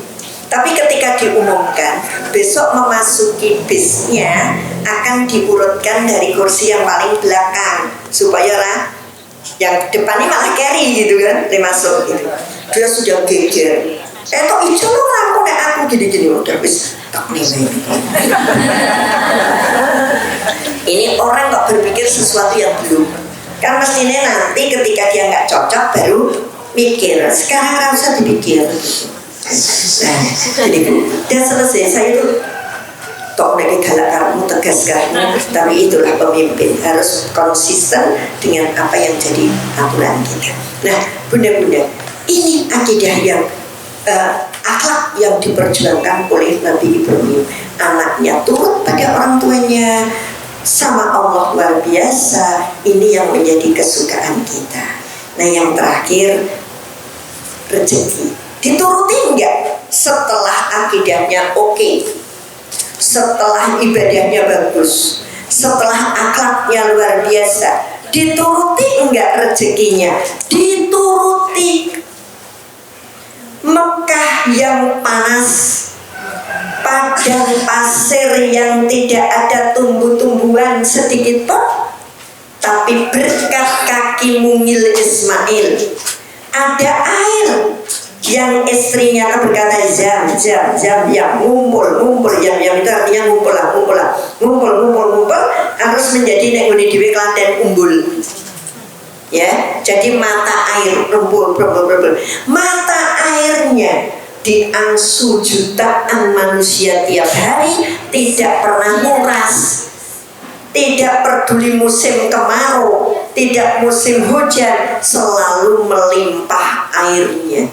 A: Tapi ketika diumumkan besok memasuki bisnya akan diurutkan dari kursi yang paling belakang supaya lah yang depannya malah carry gitu kan, masuk gitu. Dia sudah geger. Tok ijo lu rangkul nek aku gini-gini udah wis Ini orang kok berpikir sesuatu yang belum. Kan mestinya nanti ketika dia nggak cocok baru mikir. Sekarang nggak usah dipikir. Nah, jadi udah selesai. Saya tuh tok nek galak kamu tegas kamu, tapi itulah pemimpin harus konsisten dengan apa yang jadi aturan kita. Nah, bunda-bunda, ini akidah yang akhlak yang diperjuangkan oleh Nabi Ibrahim. Anaknya turut pada orang tuanya, sama Allah luar biasa. Ini yang menjadi kesukaan kita. Nah, yang terakhir, rezeki dituruti enggak setelah akidahnya oke, setelah ibadahnya bagus, setelah akhlaknya luar biasa, dituruti enggak rezekinya? Dituruti. Mekah yang panas, padang pasir yang tidak ada tumbuh-tumbuhan sedikit pun, tapi berkat kaki mungil Ismail ada air yang istrinya berkata jam yang ngumpul yang itu artinya ngumpul harus menjadi nek ngene dhewe klaten umbul. Ya, jadi mata air ngumpul. Mata airnya diangsu jutaan manusia tiap hari, tidak pernah nguras. Tidak peduli musim kemarau, tidak musim hujan, selalu melimpah airnya.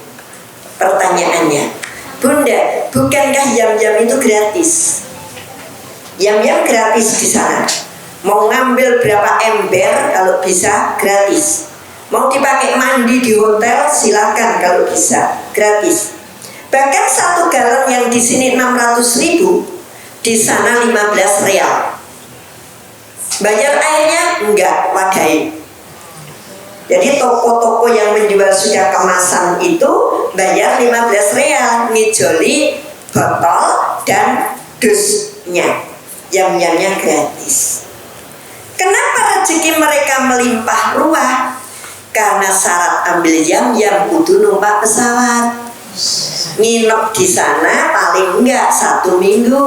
A: Pertanyaannya, Bunda, bukankah yam-yam itu gratis? Yam-yam gratis di sana. Mau ngambil berapa ember kalau bisa gratis. Mau dipakai mandi di hotel silakan kalau bisa gratis. Bahkan 1 galon yang di sini 600.000, di sana 15 real. Bayar airnya enggak, wadai. Jadi toko-toko yang menjual sudah kemasan itu bayar 15 real, ngijoli botol dan dusnya. Yam-yamnya gratis. Kenapa rezeki mereka melimpah ruah? Karena syarat ambil yam-yam kudu numpak pesawat. Nginep di sana paling enggak 1 minggu,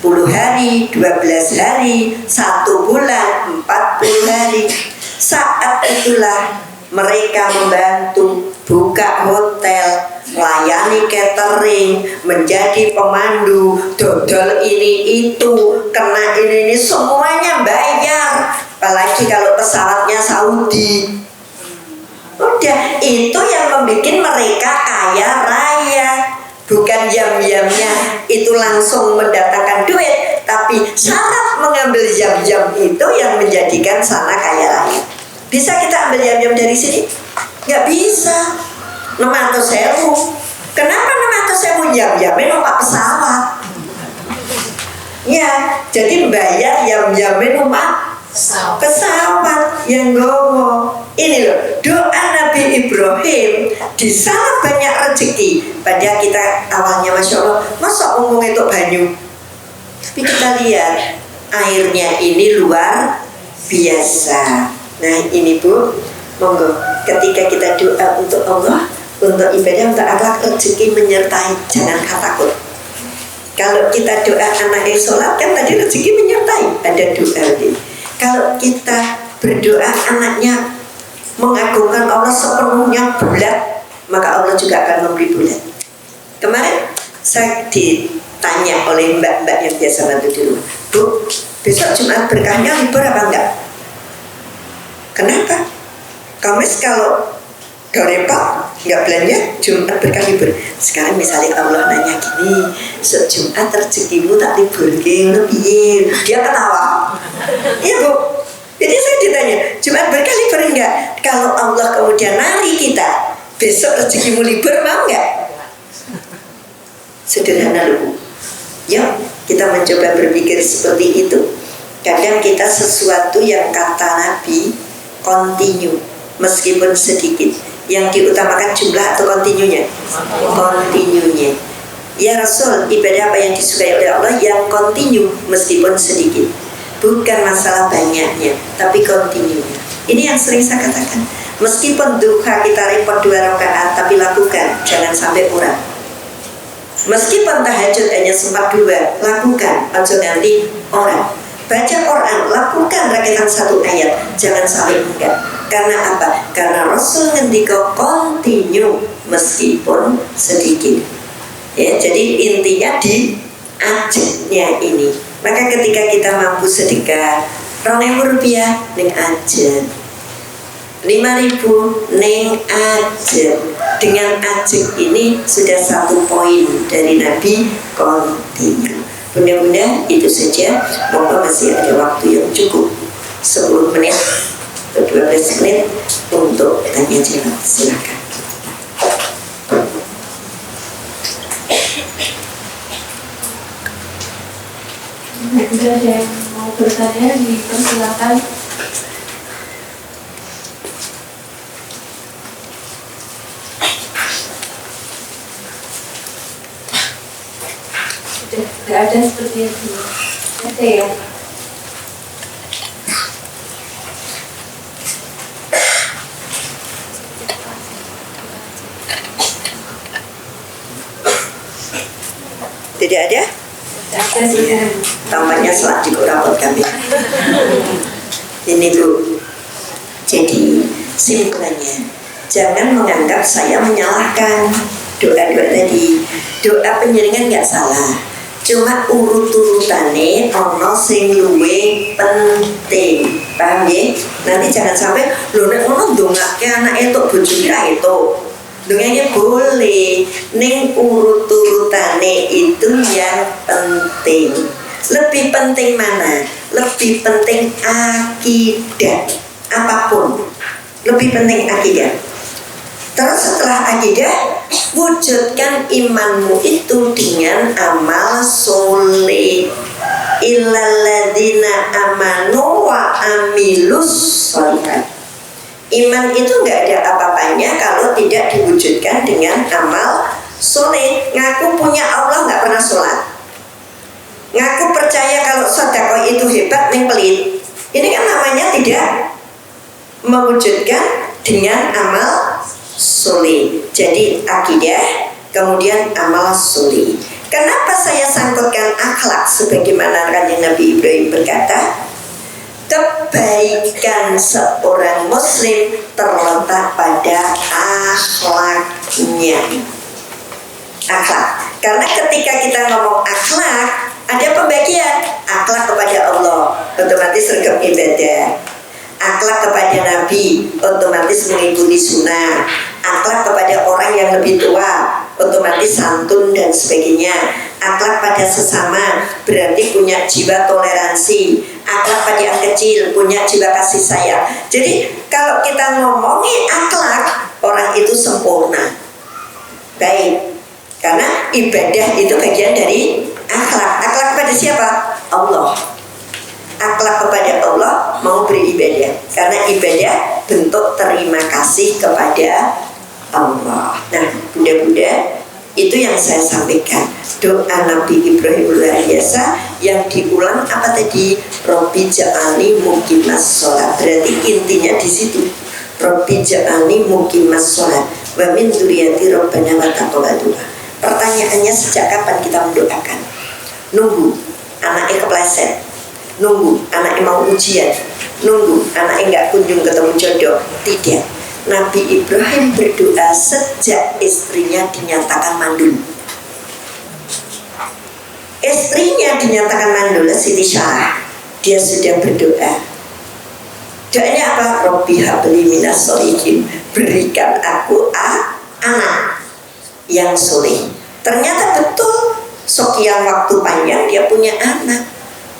A: 10 hari, 12 hari, 1 bulan, 40 hari. Saat itulah mereka membantu buka hotel, melayani catering, menjadi pemandu, dodol ini itu, kena ini semuanya bayar. Apalagi kalau pesawatnya Saudi. Udah, itu yang membuat mereka kaya raya. Bukan yam-yamnya itu langsung mendatangkan duit, tapi syarat mengambil yam-yam itu yang menjadikan sana kaya raya. Bisa kita ambil yam-yam dari sini? Nggak bisa. 600.000. Kenapa 600.000? Yam-yamnya numpak pesawat. Ya, jadi bayar yam-yamnya numpak pesawat yang gowo. Ini loh, doa Nabi Ibrahim. Di sana banyak rezeki. Pada kita awalnya Masya Allah, masa ngomong itu banyu. Tapi kita lihat airnya ini luar biasa. Nah ini Bu, monggo ketika kita doa untuk Allah, untuk ibadah, untuk akhlak, rezeki menyertai, jangan takut. Kalau kita doa anaknya sholat, kan tadi rezeki menyertai, ada doa ini. Kalau kita berdoa anaknya mengagungkan Allah sepenuhnya bulat, maka Allah juga akan memberi bulat. Kemarin saya ditanya oleh mbak-mbak yang biasa bantu di rumah, Bu, besok Jumat berkahnya libur apa enggak? Kenapa? Kamis kalau Dorepa nggak belanja, Jumat berkah libur. Sekarang misalnya Allah nanya gini, Jumat rezekimu tak libur, lebih dia ketawa. Iya Bu. Jadi saya ditanya, Jumat berkah libur enggak? Kalau Allah kemudian nari kita, besok rezekimu libur mau enggak? Sederhana loh Bu. Ya, kita mencoba berpikir seperti itu. Kadang kita sesuatu yang kata Nabi continue, meskipun sedikit. Yang diutamakan jumlah atau kontinunya? Kontinunya. Ya Rasul, ibadah apa yang disukai oleh Allah? Yang kontinu meskipun sedikit. Bukan masalah banyaknya, tapi kontinunya. Ini yang sering saya katakan. Meskipun duha kita repot 2 rakaat, tapi lakukan, jangan sampai kurang. Meskipun tahajud hanya sempat 2, lakukan, ojo ganti orang. Baca Quran, lakukan rakatan 1 ayat, jangan sampai enggak. Karena apa? Karena Rasul ngendika continue meskipun sedikit. Ya, jadi intinya di ajetnya ini. Maka ketika kita mampu sedekah 2.000 rupiah ning ajet, 5.000 ning ajet. Dengan ajet ini sudah 1 poin dari Nabi continue. Mudah-mudahan itu saja. Monggo masih ada waktu yang cukup 10 menit atau 12 menit untuk tanya jawab. Silakan.
B: Jika ada yang mau bertanya, dipersilakan. Tidak ada seperti itu. Ada ya.
A: Tidak ada?
B: Ada sih.
A: Tampaknya salah juga rapot kami. Ini Bu. Jadi simpulannya, jangan menganggap saya menyalahkan doa-doa tadi. Doa penjaringan nggak salah. Cuma urut-urutane ono sing luwe penting. Paham ya? Nanti jangan sampai lho nek ono ndongake anake tok bojone ra itu. Donganya boleh, ning urut-urutane itu yang penting. Lebih penting mana? Lebih penting akidah. Apapun, lebih penting akidah. Terus setelah akidah, wujudkan imanmu itu dengan amal soleh. Illalladzina amanu wa amilus sholihat. Iman itu nggak ada apa-apanya kalau tidak diwujudkan dengan amal soleh. Ngaku punya Allah nggak pernah sholat, ngaku percaya kalau sedekah itu hebat ning pelit. Ini kan namanya tidak mewujudkan dengan amal soleh. Jadi akidah, kemudian amal soleh. Kenapa saya sangkutkan akhlak? Sebagaimana Kanjeng Nabi Ibrahim berkata, kebaikan seorang muslim terletak pada akhlaknya. Akhlak. Karena ketika kita ngomong akhlak, ada pembagian. Akhlak kepada Allah, otomatis sergap ibadah. Akhlak kepada Nabi, otomatis mengikuti sunnah. Akhlak kepada orang yang lebih tua, otomatis santun dan sebagainya. Akhlak pada sesama berarti punya jiwa toleransi. Akhlak pada yang kecil punya jiwa kasih sayang. Jadi kalau kita ngomongin akhlak, orang itu sempurna, baik. Karena ibadah itu bagian dari akhlak. Akhlak kepada siapa? Allah. Akhlak kepada Allah mau beribadah. Karena ibadah bentuk terima kasih kepada Allah. Nah, bunda-bunda, itu yang saya sampaikan. Doa Nabi Ibrahim luar biasa yang diulang apa tadi? Robbi ja'alni muqimas sholat. Berarti intinya di situ. Robbi ja'alni muqimas sholat wa min dzurriyyati rabbana wa taqabbal du'a. Pertanyaannya, sejak kapan kita mendoakan? Nunggu anaknya kepleset, nunggu anaknya mau ujian, nunggu anaknya nggak kunjung ketemu jodoh. Tidak. Nabi Ibrahim berdoa sejak istrinya dinyatakan mandul. Istrinya dinyatakan mandul, Siti Syarah, dia sudah berdoa. Doanya apa? Robbi habli minas sholihin, berikan aku anak yang soleh. Ternyata betul, sekian waktu panjang dia punya anak,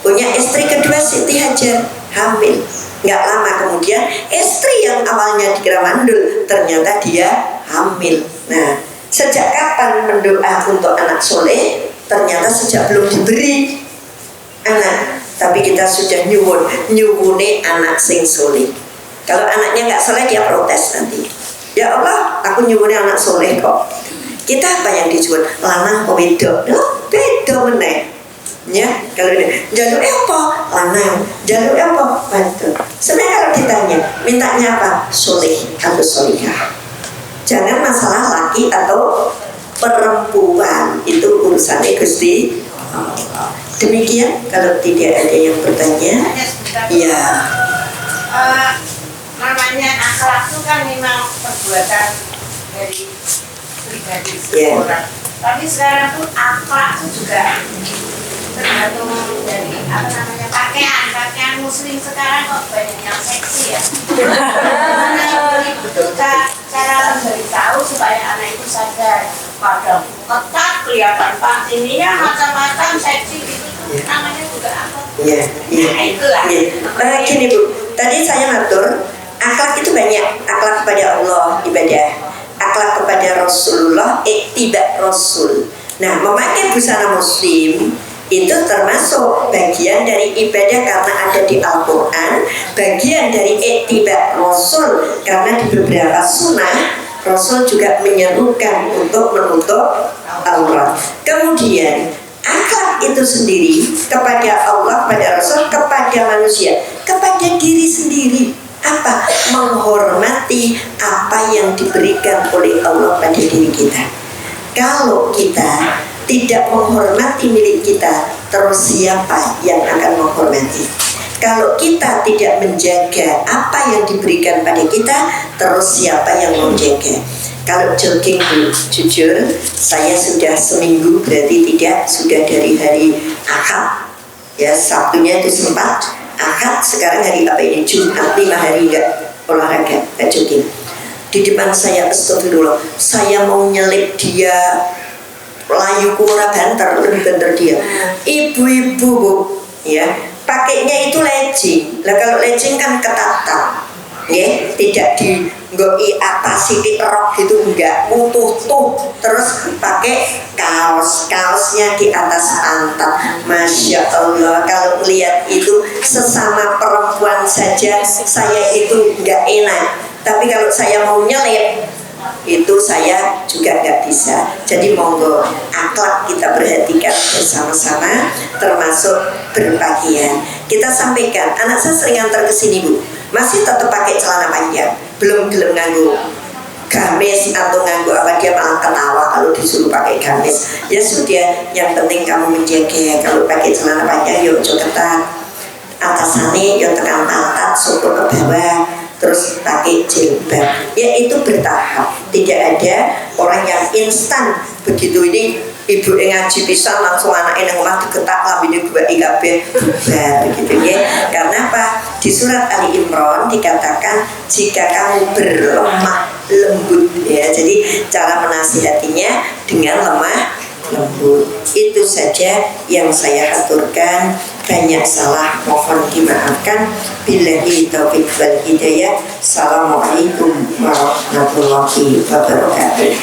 A: punya istri kedua Siti Hajar, hamil. Nggak lama kemudian istri yang awalnya dikira mandul ternyata dia hamil. Nah, sejak kapan mendoa untuk anak soleh? Ternyata sejak belum diberi anak, tapi kita sudah nyuwune anak sing soleh. Kalau anaknya nggak soleh, dia protes nanti. Ya Allah, aku nyuwune anak soleh kok. Kita apa yang dijual? Lanang apa wedok? Loh, beda meneh. Ya, kalau ini jalur apa? Lanang. Jalur apa? Bantu. Sebenarnya kalau ditanya, mintanya apa? Soleh atau solihah. Jangan masalah laki atau perempuan itu urusannya Gusti Allah. Demikian, kalau tidak ada yang bertanya, ya.
C: Namanya akhlak itu kan memang perbuatan dari pribadi seseorang. Tapi sekarang tuh akhlak itu juga tergantung dari pakaian muslim sekarang kok banyak yang seksi ya. Itu cara memberitahu supaya anak itu sadar, kadang ketat kelihatan ininya macam-macam seksi gitu, namanya juga apa?
A: Iya.
C: Nah itulah.
A: Gini Bu, tadi saya ngatur akhlak itu banyak. Akhlak kepada Allah ibadah, akhlak kepada Rasulullah ittiba Rasul. Nah, memakai busana muslim itu termasuk bagian dari ibadah karena ada di Al-Quran, bagian dari ittiba Rasul karena di beberapa sunnah Rasul juga menyerukan untuk menutup aurat. Kemudian akhlak itu sendiri kepada Allah, kepada Rasul, kepada manusia, kepada diri sendiri. Apa? Menghormati apa yang diberikan oleh Allah pada diri kita. Kalau kita tidak menghormati milik kita, terus siapa yang akan menghormati? Kalau kita tidak menjaga apa yang diberikan pada kita, terus siapa yang menjaga? Kalau jogging Bu, jujur saya sudah seminggu, berarti tidak, sudah dari hari Ahad ya, Sabtunya itu sempat, Ahad, sekarang hari apa ini, Jumat, 5 hari enggak olahraga, enggak jogging. Di depan saya, astagfirullah, saya mau nyelip dia, layu kurang banter, lebih banter dia. Ibu-ibu Bu, ya, pakainya itu legging. Lah kalau legging kan ketat, ya, tidak digoi apa sidik rok gitu, enggak, utuh terus pakai kaosnya di atas pantat. Masya Allah, kalau lihat itu sesama perempuan saja saya itu enggak enak, tapi kalau saya mau nyelip itu saya juga nggak bisa. Jadi monggo akhlak kita perhatikan bersama-sama, termasuk berpakaian. Kita sampaikan, anak saya sering antar ke sini Bu, masih tetap pakai celana panjang, belum nganggu gamis atau nganggu apa, dia malah ketawa kalau disuruh pakai gamis. Ya sudah, yang penting kamu menjaga. Kalau pakai celana panjang yuk ketat, atasannya yuk tekan pantat, syukur ke bawah, terus pakai jilbab. Ya itu bertahap, tidak ada orang yang instan begitu. Ini ibu yang ngaji pisan langsung anaknya yang rumah digetak lambine gua IKB begitu ya. Karena apa? Di surat Ali Imran dikatakan jika kamu berlemah lembut ya. Jadi cara menasihatinya dengan lemah lembut. Itu saja yang saya aturkan. Banyak salah mohon dimaafkan. Billahi taufiq wal hidayah. Assalamualaikum warahmatullahi wabarakatuh.